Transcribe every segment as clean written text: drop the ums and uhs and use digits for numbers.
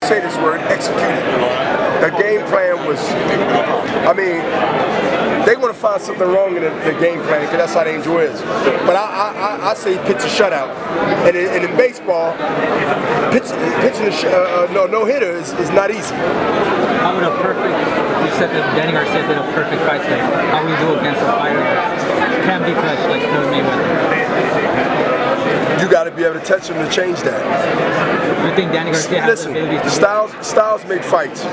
say this word, executed. The game plan was, I mean, they want to find something wrong in the game plan because that's how the Angel is. But I say pitch a shutout. And in baseball, pitching a no-hitter is not easy. How would a perfect, you said that Danny Garcia did a perfect fight today. How would you do against a fighter that can be touched like Mayweather? You got to be able to touch him to change that. You think Danny Garcia has the ability to Styles make fights.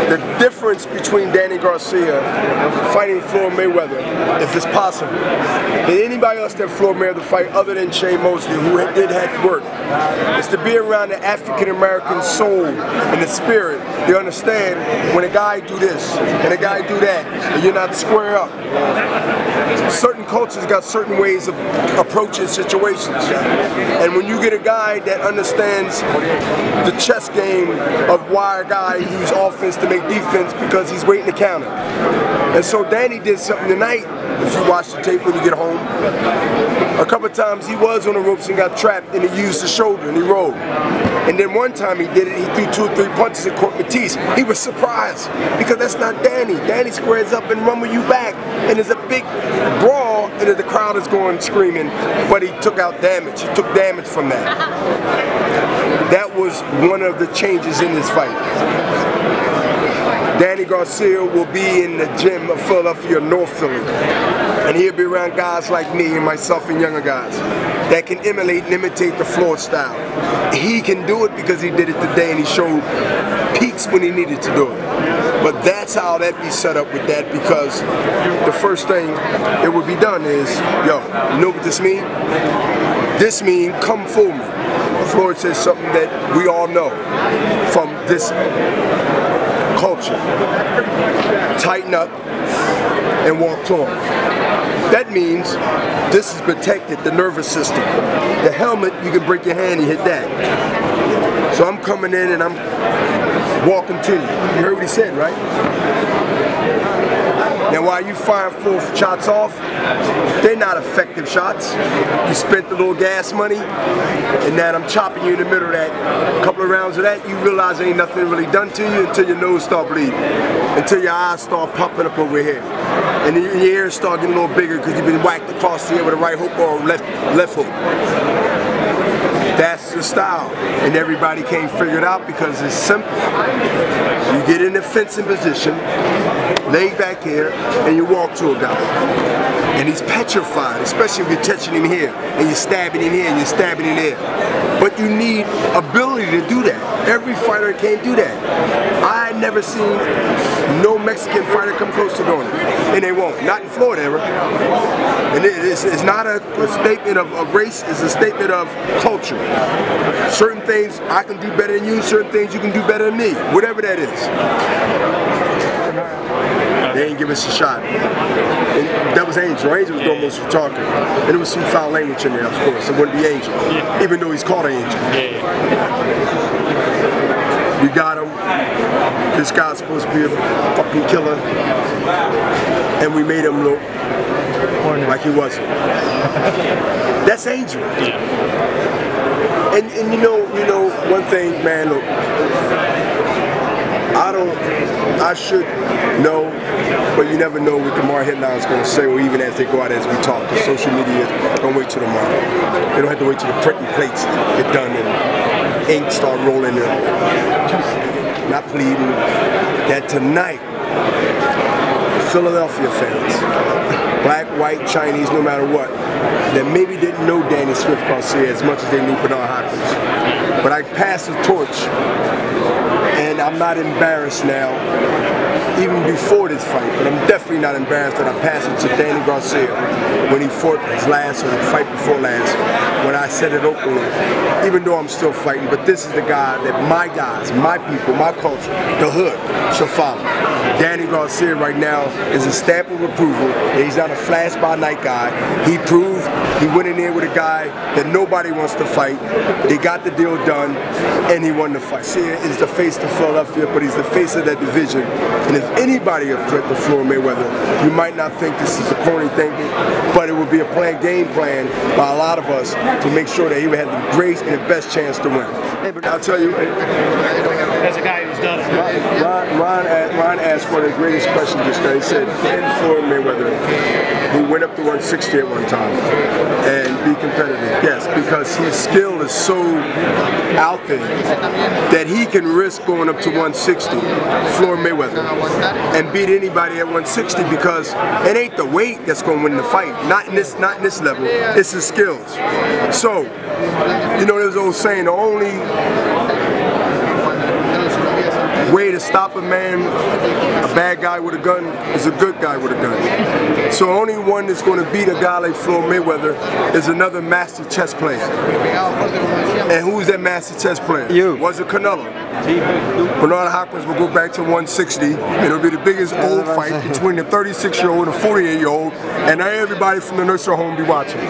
The difference between Danny Garcia fighting Floyd Mayweather, if it's possible, than anybody else that Floyd Mayweather fight other than Shea Mosley, who did have work, is to be around the African-American soul and the spirit. They understand when a guy do this and a guy do that, and you're not square up. Certain cultures got certain ways of approaching situations. And when you get a guy that understands the chess game of why a guy use offense to make defense because he's waiting to counter. And so Danny did something tonight, if you watch the tape when you get home. A couple of times he was on the ropes and got trapped and he used the shoulder and he rolled. And then one time he did it, he threw 2 or 3 punches and caught Matisse. He was surprised because that's not Danny. Danny squares up and rumble you back. And there's a big brawl and the crowd is going screaming, but he took out damage. He took damage from that. That was one of the changes in this fight. Danny Garcia will be in the gym of Philadelphia, North Philly. And he'll be around guys like me and myself and younger guys that can emulate and imitate the Floyd style. He can do it because he did it today and he showed peaks when he needed to do it. But that's how that be set up with that, because the first thing that would be done is, yo, you know what this mean? This mean come for me. Floyd says something that we all know from this culture. Tighten up and walk tall. That means this is protected, the nervous system. The helmet, you can break your hand and hit that. So I'm coming in and I'm walking to you. You heard what he said, right? Now while you fire 4 shots off, they're not effective shots. You spent the little gas money, and now I'm chopping you in the middle of that. A couple of rounds of that, you realize ain't nothing really done to you until your nose start bleeding, until your eyes start popping up over here, and then your ears start getting a little bigger because you've been whacked across the ear with a right hook or a left hook. That's the style, and everybody can't figure it out because it's simple. You get in a fencing position, lay back here, and you walk to a guy. And he's petrified, especially if you're touching him here, and you're stabbing him here, and you're stabbing him there. But you need ability to do that. Every fighter can't do that. I had never seen no Mexican fighter come close to doing it. And they won't. Not in Florida ever. And it's not a statement of race, it's a statement of culture. Certain things I can do better than you, certain things you can do better than me. Whatever that is. They ain't give us a shot. And that was Angel. Angel was doing most of the talking. And there was some foul language in there, of course. It wouldn't be Angel. Even though he's called an Angel. We got him. This guy's supposed to be a fucking killer. And we made him look like he wasn't. That's Angel. And you know, one thing, man, look, I should know, but you never know what tomorrow headline's going to say, or even as they go out as we talk. Because social media, don't wait till tomorrow. They don't have to wait till the printing plates get done and ink start rolling in. Not pleading that tonight, Philadelphia fans, black, white, Chinese, no matter what, that maybe didn't know Danny Swift Garcia as much as they knew Bernard Hopkins. But I passed the torch, and I'm not embarrassed now, even before this fight, but I'm definitely not embarrassed that I passed it to Danny Garcia when he fought his last, or the fight before last, when I said it openly, even though I'm still fighting. But this is the guy that my guys, my people, my culture, the hood, should follow. Danny Garcia right now is a stamp of approval that he's not a flash-by-night guy. He proved he went in there with a guy that nobody wants to fight. They got the deal done, and he won the fight. Garcia is the face of Philadelphia, but he's the face of that division. And if anybody a threat to Floyd Mayweather, you might not think this is a corny thing, but it would be a game plan by a lot of us to make sure that he would have the greatest and the best chance to win. Hey, but I'll tell you. asked one of the greatest questions just now. He said, can Floyd Mayweather, who went up to 160 at one time, and be competitive? Yes, because his skill is so out there that he can risk going up to 160, Floyd Mayweather, and beat anybody at 160 because it ain't the weight that's going to win the fight. Not in this level. It's his skills. So, you know, there's an old saying, the only way to stop a man, a bad guy with a gun, is a good guy with a gun. So only one that's going to beat a guy like Floyd Mayweather is another master chess player. And who's that master chess player? You. Was it Canelo? Bernard Hopkins will go back to 160, and it'll be the biggest old fight between the 36-year-old and 48-year-old, and everybody from the nursing home be watching.